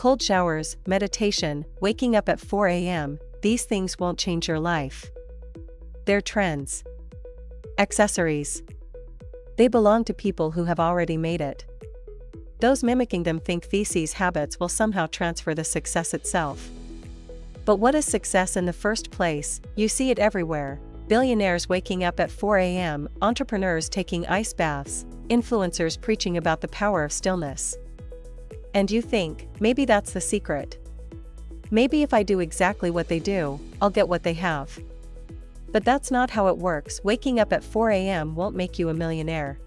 Cold showers, meditation, waking up at 4 a.m., these things won't change your life. They're trends. Accessories. They belong to people who have already made it. Those mimicking them think these habits will somehow transfer the success itself. But what is success in the first place? You see it everywhere. Billionaires waking up at 4 a.m., entrepreneurs taking ice baths, influencers preaching about the power of stillness. And you think, maybe that's the secret. Maybe if I do exactly what they do, I'll get what they have. But that's not how it works. Waking up at 4 a.m. won't make you a millionaire.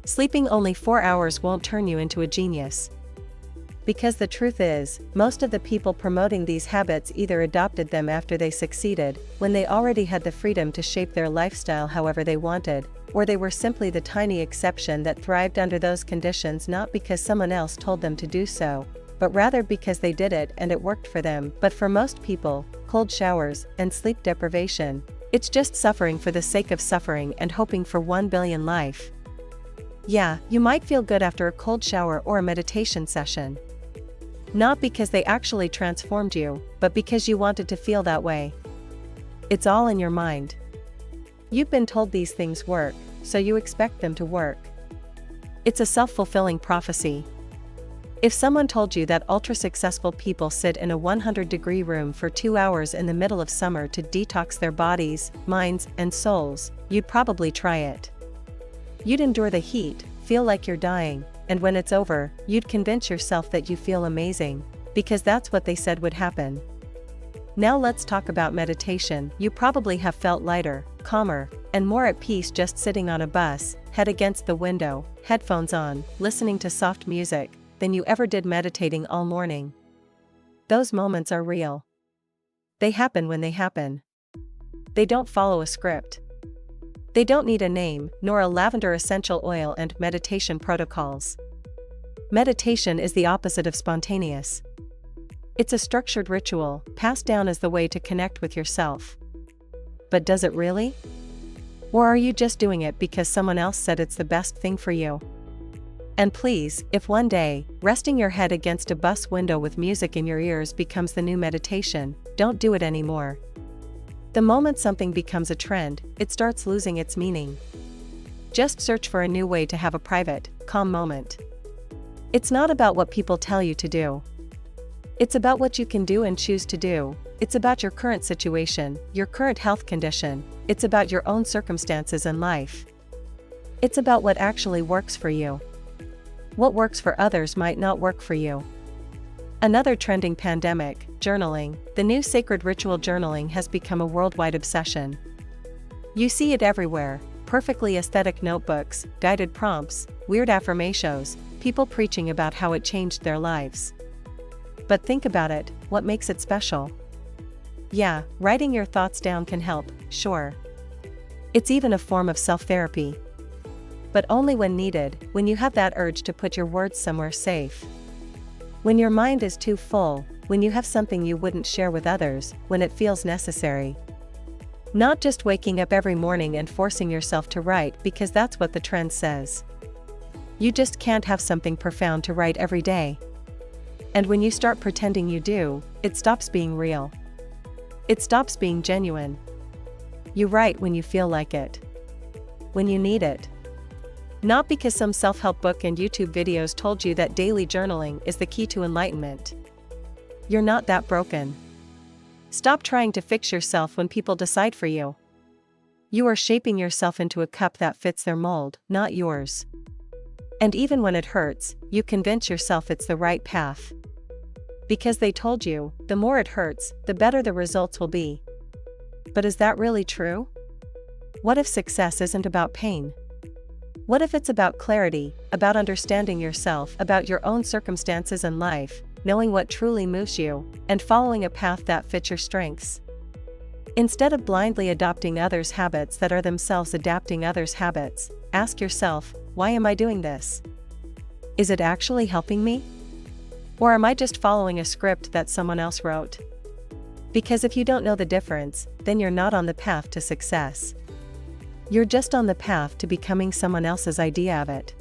Sleeping only 4 hours won't turn you into a genius. Because the truth is, most of the people promoting these habits either adopted them after they succeeded, when they already had the freedom to shape their lifestyle however they wanted, or they were simply the tiny exception that thrived under those conditions, not because someone else told them to do so, but rather because they did it and it worked for them. But for most people, cold showers and sleep deprivation, it's just suffering for the sake of suffering and hoping for 1 billion life. Yeah, you might feel good after a cold shower or a meditation session. Not because they actually transformed you, but because you wanted to feel that way. It's all in your mind. You've been told these things work, so you expect them to work. It's a self-fulfilling prophecy. If someone told you that ultra-successful people sit in a 100-degree room for 2 hours in the middle of summer to detox their bodies, minds, and souls, you'd probably try it. You'd endure the heat, feel like you're dying, and when it's over, you'd convince yourself that you feel amazing, because that's what they said would happen. Now let's talk about meditation. You probably have felt lighter, calmer, and more at peace just sitting on a bus, head against the window, headphones on, listening to soft music, than you ever did meditating all morning. Those moments are real. They happen when they happen. They don't follow a script. They don't need a name, nor a lavender essential oil and meditation protocols. Meditation is the opposite of spontaneous. It's a structured ritual, passed down as the way to connect with yourself. But does it really? Or are you just doing it because someone else said it's the best thing for you? And please, if one day, resting your head against a bus window with music in your ears becomes the new meditation, don't do it anymore. The moment something becomes a trend, it starts losing its meaning. Just search for a new way to have a private, calm moment. It's not about what people tell you to do. It's about what you can do and choose to do. It's about your current situation, your current health condition. It's about your own circumstances and life. It's about what actually works for you. What works for others might not work for you. Another trending pandemic, journaling. The new sacred ritual journaling has become a worldwide obsession. You see it everywhere, perfectly aesthetic notebooks, guided prompts, weird affirmations, people preaching about how it changed their lives. But think about it, what makes it special? Yeah, writing your thoughts down can help, sure. It's even a form of self-therapy. But only when needed, when you have that urge to put your words somewhere safe. When your mind is too full, when you have something you wouldn't share with others, when it feels necessary. Not just waking up every morning and forcing yourself to write because that's what the trend says. You just can't have something profound to write every day. And when you start pretending you do, it stops being real. It stops being genuine. You write when you feel like it. When you need it. Not because some self-help book and YouTube videos told you that daily journaling is the key to enlightenment. You're not that broken. Stop trying to fix yourself when people decide for you. You are shaping yourself into a cup that fits their mold, not yours. And even when it hurts, you convince yourself it's the right path. Because they told you, the more it hurts, the better the results will be. But is that really true? What if success isn't about pain? What if it's about clarity, about understanding yourself, about your own circumstances and life, knowing what truly moves you, and following a path that fits your strengths? Instead of blindly adopting others' habits that are themselves adapting others' habits, ask yourself, why am I doing this? Is it actually helping me? Or am I just following a script that someone else wrote? Because if you don't know the difference, then you're not on the path to success. You're just on the path to becoming someone else's idea of it.